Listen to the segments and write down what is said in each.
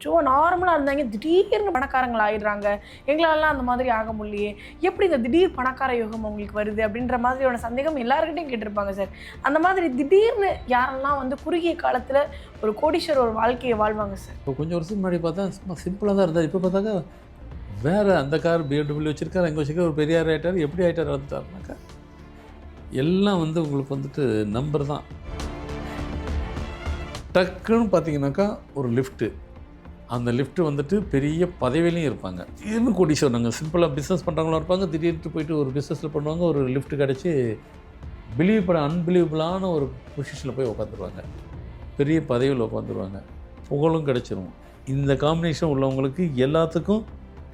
சும்மா நார்மலா இருந்தாங்க, திடீர்னு பணக்காரங்களா ஆயிடுறாங்க. எங்களாலலாம் அந்த மாதிரி ஆக முடியலையே. எப்படி இந்த திடீர் பணக்கார யோகம் உங்களுக்கு வருது? அப்படின்ற மாதிரியான சந்தேகம் எல்லார்கிட்டயும் கேட்டிருப்பாங்க சார். அந்த மாதிரி திடீர்னு யாரெல்லாம் வந்து குறுகிய காலத்துல ஒரு கோடீஸ்வரர் ஒரு வாழ்க்கைய வாழ்வாங்க சார்? இப்போ கொஞ்சம் வருஷத்துக்கு முன்னாடி பார்த்தா சும்மா சிம்பிளாக தான் இருந்தார். இப்போ பார்த்தாக்கா வேறு அந்த கார் BMW வச்சுருக்காரு, அங்கே வச்சுருக்காரு, ஒரு பெரியார் ஆகிட்டார். எப்படி ஆகிட்டார் வந்துட்டாருனாக்கா எல்லாம் வந்து உங்களுக்கு வந்துட்டு நம்பர் தான். டக்குன்னு பார்த்தீங்கன்னாக்கா ஒரு லிஃப்ட்டு, அந்த லிஃப்ட்டு வந்துட்டு பெரிய பதவியிலையும் இருப்பாங்க. திடீர்னு கோடீஸ்வரர். நாங்கள் சிம்பிளாக பிஸ்னஸ் பண்ணுறவங்களாம் இருப்பாங்க, திடீர்னு போயிட்டு ஒரு பிஸ்னஸில் பண்ணுவாங்க, ஒரு லிஃப்ட் கிடச்சி பிலீவ் பண்ண அன்பிலீவபிளான ஒரு பொசிஷனில் போய் உட்காந்துருவாங்க, பெரிய பதவியில் உட்காந்துருவாங்க, புகழும் கிடச்சிரும். இந்த காம்பினேஷன் உள்ளவங்களுக்கு எல்லாத்துக்கும்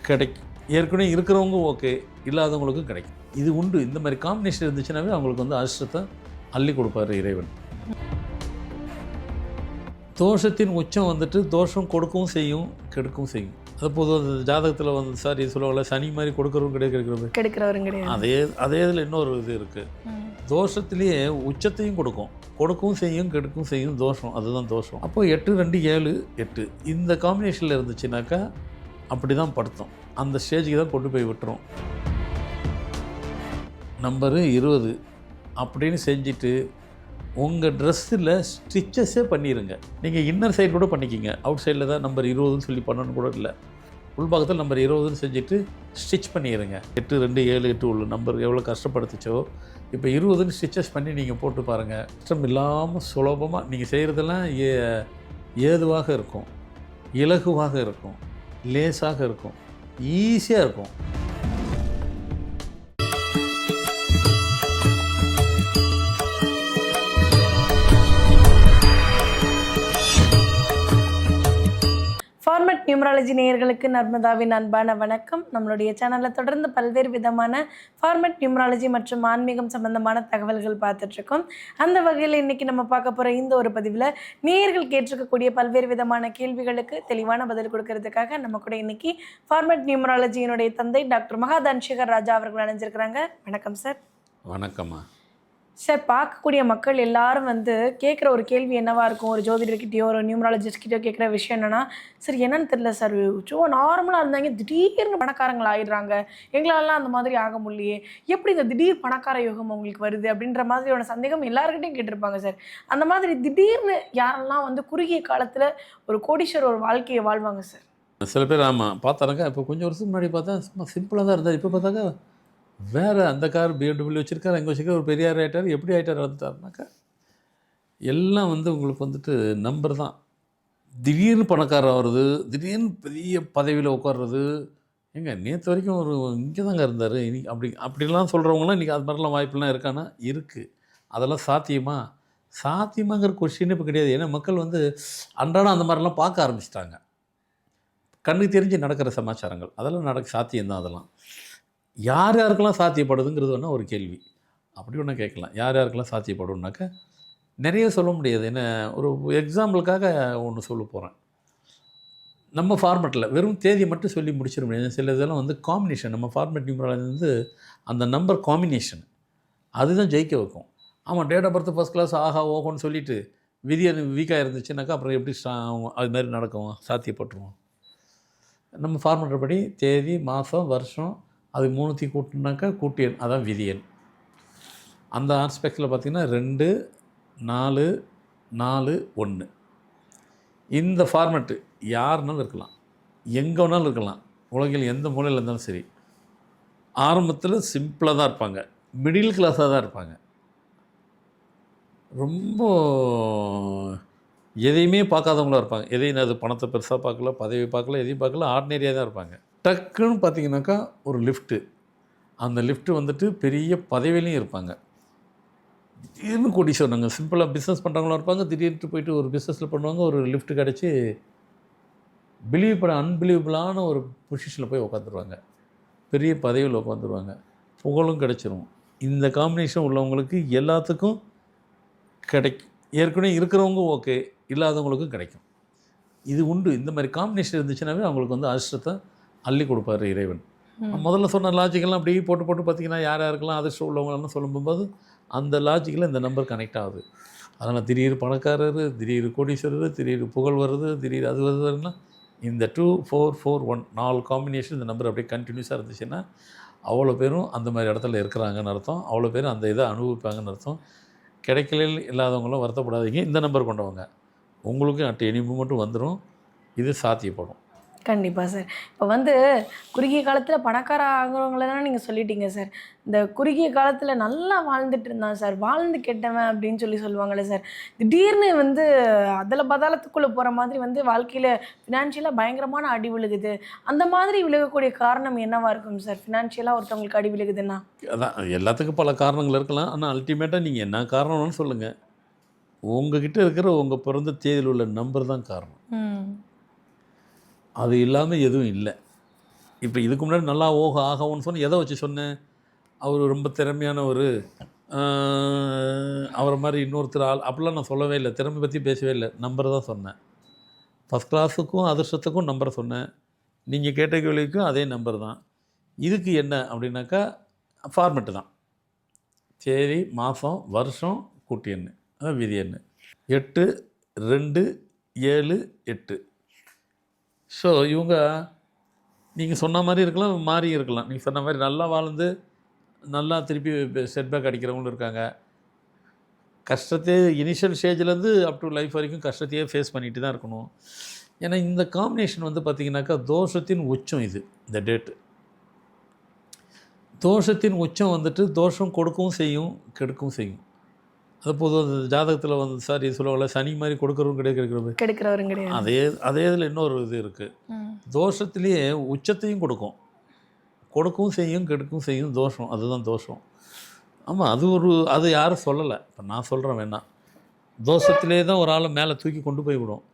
கிடைக்கும். ஏற்கனவே இருக்கிறவங்க ஓகே, இல்லாதவங்களுக்கும் கிடைக்கும். இது உண்டு. இந்த மாதிரி காம்பினேஷன் இருந்துச்சுனாவே அவங்களுக்கு வந்து அதிர்ஷ்டத்தை அள்ளி கொடுப்பார் இறைவன். தோஷத்தின் உச்சம் வந்துட்டு தோஷம் கொடுக்கவும் செய்யும், கெடுக்கவும் செய்யும். அது பொதுவாக ஜாதகத்தில் வந்து சார் இது சொல்லுவாங்கள்ல, சனி மாதிரி கொடுக்குறவங்க கெடுக்கிறவரும் கிடையாது. அதே இதில் இன்னொரு இது இருக்குது. தோஷத்துலேயே உச்சத்தையும் கொடுக்கவும் செய்யும், கெடுக்கவும் செய்யும் தோஷம். அதுதான் தோஷம். அப்போ 8, 2, 7, 8 இந்த காம்பினேஷனில் இருந்துச்சுனாக்கா அப்படி தான் படுத்தோம். அந்த ஸ்டேஜுக்கு தான் கொண்டு போய் விட்டுரும். நம்பரு 20 அப்படின்னு செஞ்சுட்டு உங்கள் ட்ரெஸ்ஸில் ஸ்டிச்சஸே பண்ணிடுங்க. நீங்கள் இன்னர் சைடு கூட பண்ணிக்கிங்க, அவுட் சைடில் தான் நம்பர் 20ன்னு சொல்லி பண்ணணும் கூட இல்லை. உள்பாகத்தில் நம்பர் 20ன்னு செஞ்சுட்டு ஸ்டிச் பண்ணிடுங்க. 8, 2, 7, 8 உள்ள நம்பர் எவ்வளோ கஷ்டப்படுத்துச்சோ இப்போ 20ன்னு ஸ்டிச்சஸ் பண்ணி நீங்கள் போட்டு பாருங்கள். கஷ்டம் இல்லாமல் சுலபமாக நீங்கள் செய்கிறதெல்லாம் ஏதுவாக இருக்கும், இலகுவாக இருக்கும், லேசாக இருக்கும், ஈஸியாக இருக்கும். ஃபார்மட் நியூமராலஜி நேயர்களுக்கு நர்மதாவின் அன்பான வணக்கம். நம்மளுடைய சேனலில் தொடர்ந்து பல்வேறு விதமான ஃபார்மட் நியூமராலஜி மற்றும் ஆன்மீகம் சம்பந்தமான தகவல்கள் பார்த்துட்ருக்கோம். அந்த வகையில் இன்றைக்கி நம்ம பார்க்க போகிற இந்த ஒரு பதிவில் நேயர்கள் கேட்டிருக்கக்கூடிய பல்வேறு விதமான கேள்விகளுக்கு தெளிவான பதில் கொடுக்கறதுக்காக நம்ம கூட இன்றைக்கி ஃபார்மட் நியூமராலஜியினுடைய தந்தை டாக்டர் மகா தன்சேகர் ராஜா அவர்கள் அணிஞ்சிருக்கிறாங்க. வணக்கம் சார். வணக்கம்மா. சார், பார்க்கக்கூடிய மக்கள் எல்லாரும் வந்து கேட்குற ஒரு கேள்வி என்னவாக இருக்கும், ஒரு ஜோதிடர்கிட்டயோ ஒரு நியூமராலஜிஸ்ட்கிட்டயோ கேட்குற விஷயம் என்னென்னா, சார் என்னன்னு தெரியல சார், சும்மா நார்மலாக இருந்தாங்க, திடீர்னு பணக்காரங்களா ஆயிடுறாங்க, எங்களாலலாம் அந்த மாதிரி ஆக முடியலையே, எப்படி இந்த திடீர் பணக்கார யோகம் உங்களுக்கு வருது? அப்படின்ற மாதிரியான சந்தேகம் எல்லாருக்கிட்டையும் கேட்டிருப்பாங்க சார். அந்த மாதிரி திடீர்னு யாரெல்லாம் வந்து குறுகிய காலத்தில் ஒரு கோடீஸ்வரர் ஒரு வாழ்க்கையை வாழ்வாங்க சார்? சில பேர் ஆமாம் பார்த்தாருங்க. இப்போ கொஞ்சம் வருஷத்துக்கு முன்னாடி பார்த்தா சும்மா சிம்பிளாக தான் இருந்தார். இப்போ பார்த்தாக்கா வேறு அந்த கார் BMW வச்சுருக்காரு, அங்கே வச்சுருக்காரு, ஒரு பெரியார் ஆகிட்டார். எப்படி ஆகிட்டார் வந்துட்டாருனாக்கா எல்லாம் வந்து உங்களுக்கு வந்துட்டு நம்பர் தான். திடீர்னு பணக்காரர் வருது, திடீர்னு பெரிய பதவியில் உட்கார்றது. நேற்று வரைக்கும் ஒரு இங்கே தாங்க இருந்தார், இன்னைக்கு அப்படிலாம் சொல்கிறவங்களாம் இன்றைக்கி அது மாதிரிலாம் வாய்ப்புலாம் இருக்கான்னா இருக்குது. அதெல்லாம் சாத்தியமாங்கிற கொஸ்டின் இப்போ கிடையாது. ஏன்னா மக்கள் வந்து அன்றாடம் அந்த மாதிரிலாம் பார்க்க ஆரம்பிச்சிட்டாங்க. கண்ணுக்கு தெரிஞ்சு நடக்கிற சமாச்சாரங்கள் அதெல்லாம் சாத்தியம்தான். அதெல்லாம் யார் யாருக்கெல்லாம் சாத்தியப்படுதுங்கிறது வேணால் ஒரு கேள்வி. அப்படி ஒன்று கேட்கலாம், யார் யாருக்கெல்லாம் சாத்தியப்படும்னாக்கா நிறைய சொல்ல முடியாது. என்ன ஒரு எக்ஸாம்பிளுக்காக ஒன்று சொல்ல போகிறேன். நம்ம ஃபார்மெட்டில் வெறும் தேதியை மட்டும் சொல்லி முடிச்சிட முடியாது. சில இதெல்லாம் வந்து காம்பினேஷன். நம்ம ஃபார்மெட் நியூமராலஜி வந்து அந்த நம்பர் காம்பினேஷன் அதுதான் ஜெயிக்க வைக்கும். ஆமாம், date of birth first class ஆஹா ஓகோன்னு சொல்லிவிட்டு விதி வீக்காக இருந்துச்சுனாக்கா அப்புறம் எப்படி அது மாதிரி நடக்கும், சாத்தியப்பட்டுருவோம். நம்ம ஃபார்மெட்டை படி தேதி, மாதம், வருஷம் அது 3 கூட்டினாக்கா கூட்டு எண், அதான் விதி எண். அந்த ஆஸ்பெக்டில் பார்த்திங்கன்னா 2, 4, 4, 1 இந்த ஃபார்மெட்டு யாருனாலும் இருக்கலாம், எங்கே வேணாலும் இருக்கலாம், உலகில் எந்த மூலையில் இருந்தாலும் சரி. ஆரம்பத்தில் சிம்பிளாக தான் இருப்பாங்க, மிடில் கிளாஸாக தான் இருப்பாங்க, ரொம்ப எதையுமே பார்க்காதவங்களாக இருப்பாங்க. எதையும் அது பணத்தை பெருசாக பார்க்கல, பதவி பார்க்கல, எதையும் பார்க்கல, ஆர்டினரியாக தான் இருப்பாங்க. டக்குன்னு பார்த்தீங்கன்னாக்கா ஒரு லிஃப்ட்டு, அந்த லிஃப்ட்டு வந்துட்டு பெரிய பதவியிலையும் இருப்பாங்க. திடீர்னு கோடீஸ்வரர். நாங்கள் சிம்பிளாக பிஸ்னஸ் பண்ணுறவங்களாம் இருப்பாங்க, திடீர்னு போயிட்டு ஒரு பிஸ்னஸில் பண்ணுவாங்க, ஒரு லிஃப்ட்டு கிடச்சி பிலீவ் பண்ண அன்பிலீவபிளான ஒரு பொசிஷனில் போய் உட்காந்துருவாங்க, பெரிய பதவியில் உட்காந்துருவாங்க, புகழும் கிடச்சிரும். இந்த காம்பினேஷன் உள்ளவங்களுக்கு எல்லாத்துக்கும் கிடைக்கும். ஏற்கனவே இருக்கிறவங்க ஓகே, இல்லாதவங்களுக்கும் கிடைக்கும். இது உண்டு. இந்த மாதிரி காம்பினேஷன் இருந்துச்சுனாவே அவங்களுக்கு வந்து அதிர்ஷ்டத்தை அள்ளி கொடுப்பார் இறைவன். முதல்ல சொன்ன லாஜிக்கெல்லாம் அப்படியே போட்டு பார்த்திங்கன்னா யார் யாருக்கெல்லாம் அதிர்ஷ்டம் உள்ளவங்களாம் சொல்லும்போது அந்த லாஜிக்கில் இந்த நம்பர் கனெக்ட் ஆகுது. அதனால் திடீர் பணக்காரர், திடீர் கோடீஸ்வரர், திடீர் புகழ் வருது, திடீர் அது வருதுன்னா இந்த 2441 4 காம்பினேஷன் இந்த நம்பர் அப்படியே கண்டினியூஸாக இருந்துச்சுன்னா அவ்வளோ பேரும் அந்த மாதிரி இடத்துல இருக்கிறாங்கன்னு அர்த்தம். அவ்வளோ பேரும் அந்த இதை அனுபவிப்பாங்கன்னு அர்த்தம். கிடைக்கல இல்லாதவங்களும் வருத்தப்படாதீங்க. இந்த நம்பர் கொண்டவங்க உங்களுக்கும் அட் எனி மூமெண்ட்டும் வந்துடும். இது சாத்தியப்படும். கண்டிப்பாக சார். இப்போ வந்து குறுகிய காலத்தில் பணக்கார ஆகிறவங்களெல்லாம் நீங்கள் சொல்லிட்டீங்க சார். இந்த குறுகிய காலத்தில் நல்லா வாழ்ந்துட்டு இருந்தான் சார், வாழ்ந்து கெட்டவன் அப்படின்னு சொல்லுவாங்கள்ல சார். திடீர்னு வந்து அதில் பதாளத்துக்குள்ளே போகிற மாதிரி வந்து வாழ்க்கையில் ஃபினான்ஷியலாக பயங்கரமான அடி விழுகுது. அந்த மாதிரி விழுகக்கூடிய காரணம் என்னவா இருக்கும் சார்? ஃபினான்ஷியலாக ஒருத்தவங்களுக்கு அடி விழுகுதுன்னா? அதான் எல்லாத்துக்கும் பல காரணங்கள் இருக்கலாம். ஆனால் அல்டிமேட்டாக நீங்கள் என்ன காரணம்னு சொல்லுங்கள். உங்ககிட்ட இருக்கிற உங்கள் பிறந்த தேதியில் உள்ள நம்பர் தான் காரணம். அது இல்லாமல் எதுவும் இல்லை. இப்போ இதுக்கு முன்னாடி நல்லா ஆகவும்னு சொன்ன எதை வச்சு சொன்னேன்? அவர் ரொம்ப திறமையான அவரை மாதிரி இன்னொருத்தர் ஆள் அப்படிலாம் நான் சொல்லவே இல்லை. திறமை பற்றி பேசவே இல்லை. நம்பரை தான் சொன்னேன். ஃபஸ்ட் கிளாஸுக்கும் அதிர்ஷ்டத்துக்கும் நம்பரை சொன்னேன். நீங்கள் கேட்ட கேள்விக்கும் அதே நம்பர் தான். இதுக்கு என்ன அப்படின்னாக்கா ஃபார்மெட்டு தான். தேதி, மாதம், வருஷம், கூட்டி எண்ணு, அதான் விதி எண்ணு. 8 2 7 8. ஸோ இவங்க நீங்கள் சொன்ன மாதிரி இருக்கலாம், மாறி இருக்கலாம். நீங்கள் சொன்ன மாதிரி நல்லா வாழ்ந்து நல்லா திருப்பி செட்பேக் அடிக்கிறவங்களும் இருக்காங்க. கஷ்டத்தையே இனிஷியல் ஸ்டேஜ்லேருந்து அப் டு லைஃப் வரைக்கும் கஷ்டத்தையே ஃபேஸ் பண்ணிட்டு தான் இருக்கணும். ஏன்னா இந்த காம்பினேஷன் வந்து பார்த்திங்கனாக்கா தோஷத்தின் உச்சம் இது. இந்த டேட்டு தோஷத்தின் உச்சம் வந்துட்டு தோஷம் கொடுக்கவும் செய்யும், கெடுக்கவும் செய்யும். அது பொதுவாக ஜாதகத்தில் வந்து சார் இது சொல்லுவாங்கள்ல, சனி மாதிரி கொடுக்குறவும் கிடையாது, கெடுக்கிறவரும் கிடையாது. அதே இதில் இன்னொரு இது இருக்குது. தோஷத்துலேயே உச்சத்தையும் கொடுக்கவும் செய்யும், கெடுக்கவும் செய்யும். தோஷம், அதுதான் தோஷம். ஆமாம், அது யாரும் சொல்லலை. இப்போ நான் சொல்கிறேன் வேணாம். தோஷத்திலே தான் ஒரு ஆளை மேலே தூக்கி கொண்டு போய் விடும்.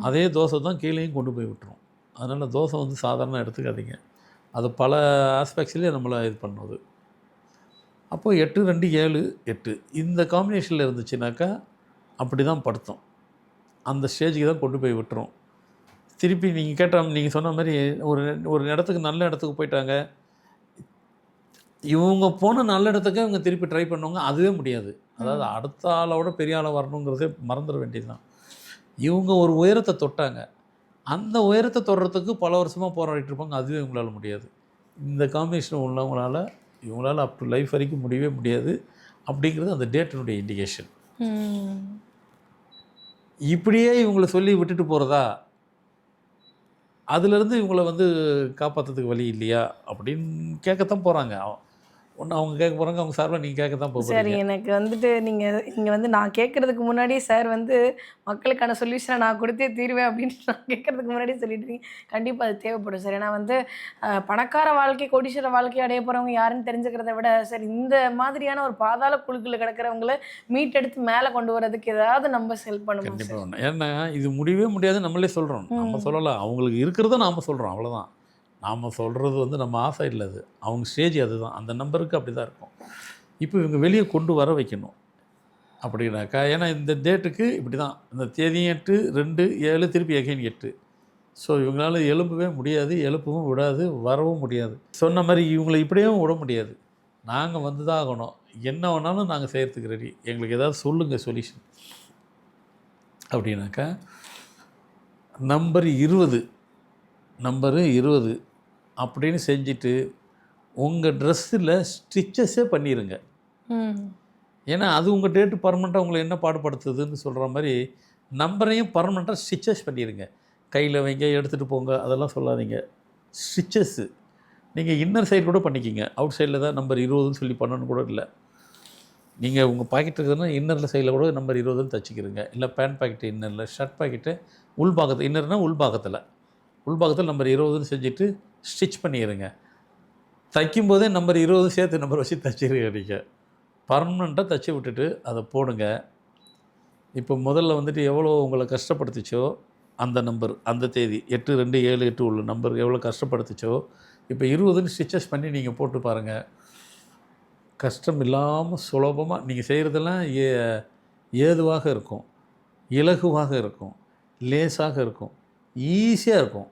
அதே தோஷம் தான் கீழேயும் கொண்டு போய் விட்டுரும். அதனால் தோஷம் வந்து சாதாரண எடுத்துக்காதீங்க. அது பல ஆஸ்பெக்ட்ஸ்லேயே நம்மளை இது பண்ணுது. அப்போது 8 2 7 8 இந்த காம்பினேஷனில் இருந்துச்சுனாக்கா அப்படி தான் படுத்தும். அந்த ஸ்டேஜுக்கு தான் கொண்டு போய் விட்டுரும். திருப்பி நீங்கள் கேட்டால் நீங்கள் சொன்ன மாதிரி ஒரு இடத்துக்கு நல்ல இடத்துக்கு போயிட்டாங்க. இவங்க போன நல்ல இடத்துக்கு இவங்க திருப்பி ட்ரை பண்ணுவாங்க. அதுவே முடியாது. அதாவது அடுத்த ஆளோட பெரிய ஆளாக வரணுங்கிறதே மறந்துட வேண்டியது தான். இவங்க ஒரு உயரத்தை தொட்டாங்க. அந்த உயரத்தை தொடுறதுக்கு பல வருஷமாக போராடிட்டு இருப்பாங்க. அதுவே இவங்களால முடியாது. இந்த காம்பினேஷன் உள்ளவங்களால் இவங்களால் அப் டு லைஃப் வரைக்கும் முடியவே முடியாது. அப்படிங்கிறது அந்த டேட்டினுடைய இண்டிகேஷன். இப்படியே இவங்களை சொல்லி விட்டுட்டு போகிறதா, அதுலேருந்து இவங்களை வந்து காப்பாற்றுறதுக்கு வழி இல்லையா அப்படின்னு கேட்கத்தான் போகிறாங்க. ஒன்று அவங்க கேட்க போகிறாங்க, அவங்க சார்பாக நீங்கள் கேட்க தான் போகிறீங்க. சரி, எனக்கு வந்துட்டு நீங்கள் வந்து நான் கேட்குறதுக்கு முன்னாடி சார் வந்து மக்களுக்கான சொல்யூஷனை நான் கொடுத்தே தீருவேன் அப்படின்னு நான் கேட்குறதுக்கு முன்னாடியே சொல்லிட்டுருக்கீங்க. கண்டிப்பாக அது தேவைப்படும் சார். ஏன்னா வந்து பணக்கார வாழ்க்கை, கோடீஸ்வர வாழ்க்கை அடைய போகிறவங்க யாருன்னு தெரிஞ்சுக்கிறத விட சார் இந்த மாதிரியான ஒரு பாதாள குழுக்களில் கிடக்கிறவங்கள மீட்டெடுத்து மேலே கொண்டு வரதுக்கு ஏதாவது நம்ம ஹெல்ப் பண்ணுவோம். கண்டிப்பாக ஒன்று. ஏன்னா இது முடியவே முடியாது நம்மளே சொல்கிறோம். நம்ம சொல்லலாம், அவங்களுக்கு இருக்கிறத நாம் சொல்கிறோம், அவ்வளோதான். நாம் சொல்கிறது வந்து நம்ம ஆசை இல்லை, அது அவங்க ஸ்டேஜ் அதுதான். அந்த நம்பருக்கு அப்படி தான் இருக்கும். இப்போ இவங்க வெளியே கொண்டு வர வைக்கணும் அப்படின்னாக்கா, ஏன்னா இந்த டேட்டுக்கு இப்படி தான். இந்த தேதியும் 8 2 7 திருப்பி எகைன் 8. ஸோ இவங்களால எழும்பவே முடியாது, எழுப்பவும் விடாது, வரவும் முடியாது. சொன்ன மாதிரி இவங்களை இப்படியும் விட முடியாது. நாங்கள் வந்து தான் ஆகணும். என்ன வேணாலும் நாங்கள் செய்கிறதுக்கு ரெடி, எங்களுக்கு ஏதாவது சொல்லுங்கள் சொல்யூஷன் அப்படின்னாக்கா, நம்பர் 20 அப்படின்னு செஞ்சுட்டு உங்கள் ட்ரெஸ்ஸில் ஸ்டிச்சஸே பண்ணிடுங்க. ஏன்னா அது உங்கள் டேட்டு பர்மனெண்ட்டாக உங்களை என்ன பாடுபடுத்துதுன்னு சொல்கிற மாதிரி நம்பரையும் பர்மனெண்ட்டாக ஸ்டிச்சஸ் பண்ணிடுங்க. கையில் வைங்க, எடுத்துகிட்டு போங்க, அதெல்லாம் சொல்லாதீங்க. ஸ்டிச்சஸ்ஸு நீங்கள் இன்னர் சைடு கூட பண்ணிக்கிங்க. அவுட் சைடில் தான் நம்பர் 20ன்னு சொல்லி பண்ணணும்னு கூட இல்லை. நீங்கள் உங்கள் பாக்கெட் இருக்குதுன்னா இன்னரில் சைடில் கூட நம்பர் 20ன்னு தச்சுக்கிறீங்க. இல்லை பேண்ட் பாக்கெட்டு இன்னரில், ஷர்ட் பாக்கெட்டு உள்பாகத்தில், இன்னர்னால் உள்பாகத்தில் நம்பர் 20ன்னு செஞ்சுட்டு ஸ்டிச் பண்ணிடுங்க. தைக்கும்போதே நம்பர் 20 சேர்த்து நம்பர் வச்சு தச்சிருங்க. நீங்கள் பர்மனெண்ட்டாக தச்சு விட்டுட்டு அதை போடுங்க. இப்போ முதல்ல வந்துட்டு எவ்வளோ உங்களை கஷ்டப்படுத்துச்சோ அந்த நம்பர், அந்த தேதி 8 2 7 8 உள்ள நம்பர் எவ்வளோ கஷ்டப்படுத்துச்சோ இப்போ 20ன்னு ஸ்டிச்சஸ் பண்ணி நீங்கள் போட்டு பாருங்கள். கஷ்டம் இல்லாமல் சுலபமாக நீங்கள் செய்கிறதெல்லாம் ஏதுவாக இருக்கும், இலகுவாக இருக்கும், லேசாக இருக்கும், ஈஸியாக இருக்கும்.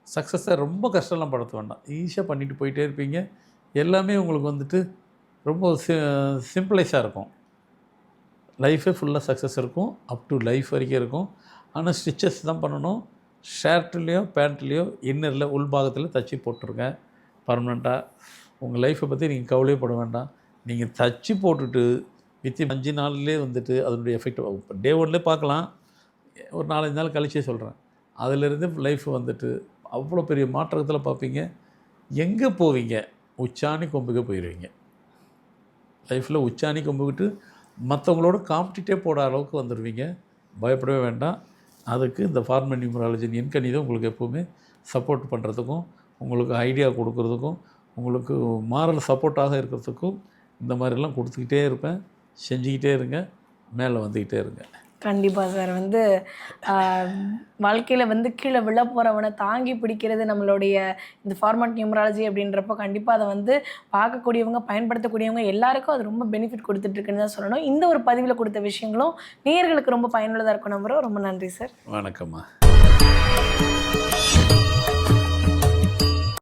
சக்ஸஸை ரொம்ப கஷ்டம்லாம் படுத்த வேண்டாம், ஈஸியாக பண்ணிட்டு போயிட்டே இருப்பீங்க. எல்லாமே உங்களுக்கு வந்துட்டு ரொம்ப சிம்பிளைஸாக இருக்கும். லைஃபே ஃபுல்லாக சக்ஸஸ் இருக்கும், அப் டு லைஃப் வரைக்கும் இருக்கும். ஆனால் ஸ்டிச்சஸ் தான் பண்ணணும், ஷர்ட்லேயோ பேண்ட்லேயோ இன்னரில் உள்பாகத்தில் தச்சு போட்டுருங்க பர்மனெண்ட்டாக. உங்கள் லைஃப்பை பற்றி நீங்கள் கவலையே பட வேண்டாம். நீங்கள் தச்சு போட்டுட்டு வித்தின் 5 நாள்லேயே வந்துட்டு அதனுடைய எஃபெக்ட் டே 1லே பார்க்கலாம். ஒரு 4-5 நாள் கழிச்சே சொல்கிறேன். அதிலிருந்து லைஃப் வந்துட்டு அவ்வளோ பெரிய மாற்றத்தில் பார்ப்பீங்க. எங்கே போவீங்க? உச்சாணி கொம்புக்கு போயிடுவீங்க. லைஃப்பில் உச்சாணி கொம்புக்கிட்டு மற்றவங்களோட காம்படிட்டே போட அளவுக்கு வந்துடுவீங்க. பயப்படவே வேண்டாம். அதுக்கு இந்த ஃபார்மல் நியூமராலஜி எண்கணிதம் உங்களுக்கு எப்போவுமே சப்போர்ட் பண்ணுறதுக்கும், உங்களுக்கு ஐடியா கொடுக்குறதுக்கும், உங்களுக்கு மாரல் சப்போர்ட்டாக இருக்கிறதுக்கும் இந்த மாதிரிலாம் கொடுத்துக்கிட்டே இருப்பேன். செஞ்சுக்கிட்டே இருங்க, மேலே வந்துக்கிட்டே இருங்க. கண்டிப்பாக சார். வாழ்க்கையில் கீழே விழ போகிறவனை தாங்கி பிடிக்கிறது நம்மளுடைய இந்த ஃபார்மட் நியூமராலஜி அப்படின்றப்போ கண்டிப்பாக அதை பார்க்கக்கூடியவங்க, பயன்படுத்தக்கூடியவங்க எல்லாருக்கும் அது ரொம்ப பெனிஃபிட் கொடுத்துட்ருக்குன்னு தான் சொல்லணும். இந்த ஒரு பதிவில் கொடுத்த விஷயங்களும் நேயர்களுக்கு ரொம்ப பயனுள்ளதாக இருக்கும் நம்புகிறோம். ரொம்ப நன்றி சார். வணக்கம்மா.